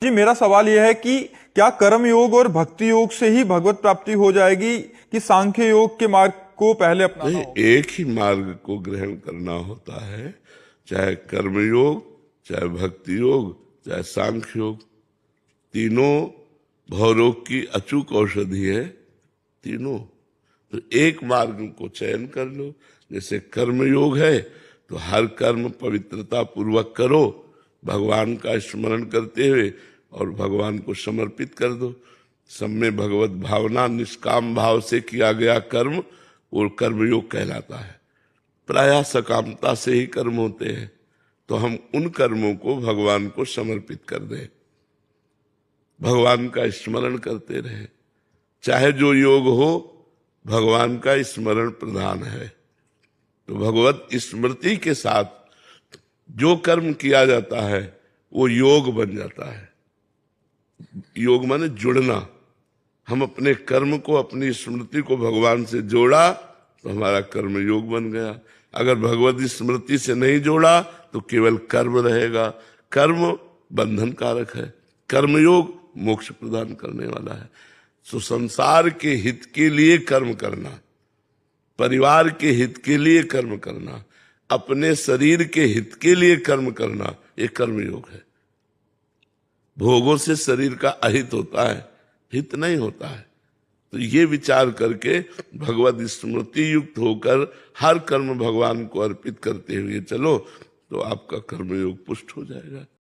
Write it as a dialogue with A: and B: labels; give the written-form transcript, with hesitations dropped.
A: जी, मेरा सवाल यह है कि क्या कर्म योग और भक्ति योग से ही भगवत प्राप्ति हो जाएगी कि सांख्य योग के मार्ग को पहले अपनाना
B: नहीं,
A: होगा?
B: एक ही मार्ग को ग्रहण करना होता है, चाहे कर्म योग, चाहे भक्ति योग, चाहे सांख्य योग। तीनों भवरोग की अचूक औषधि है, तीनों। तो एक मार्ग को चयन कर लो। जैसे कर्म योग है तो हर कर्म पवित्रता पूर्वक करो, भगवान का स्मरण करते हुए, और भगवान को समर्पित कर दो। सब में भगवत भावना, निष्काम भाव से किया गया कर्म वो कर्मयोग कहलाता है। प्रायः सकामता से ही कर्म होते हैं, तो हम उन कर्मों को भगवान को समर्पित कर दें, भगवान का स्मरण करते रहें। चाहे जो योग हो, भगवान का स्मरण प्रधान है। तो भगवत स्मृति के साथ जो कर्म किया जाता है वो योग बन जाता है। योग माने जुड़ना। हम अपने कर्म को, अपनी स्मृति को भगवान से जोड़ा तो हमारा कर्म योग बन गया। अगर भगवत स्मृति से नहीं जोड़ा तो केवल कर्म रहेगा। कर्म बंधन कारक है, कर्मयोग मोक्ष प्रदान करने वाला है। तो संसार के हित के लिए कर्म करना, परिवार के हित के लिए कर्म करना, अपने शरीर के हित के लिए कर्म करना, ये कर्मयोग है। भोगों से शरीर का अहित होता है, हित नहीं होता है। तो ये विचार करके भगवत स्मृति युक्त होकर हर कर्म भगवान को अर्पित करते हुए चलो, तो आपका कर्मयोग पुष्ट हो जाएगा।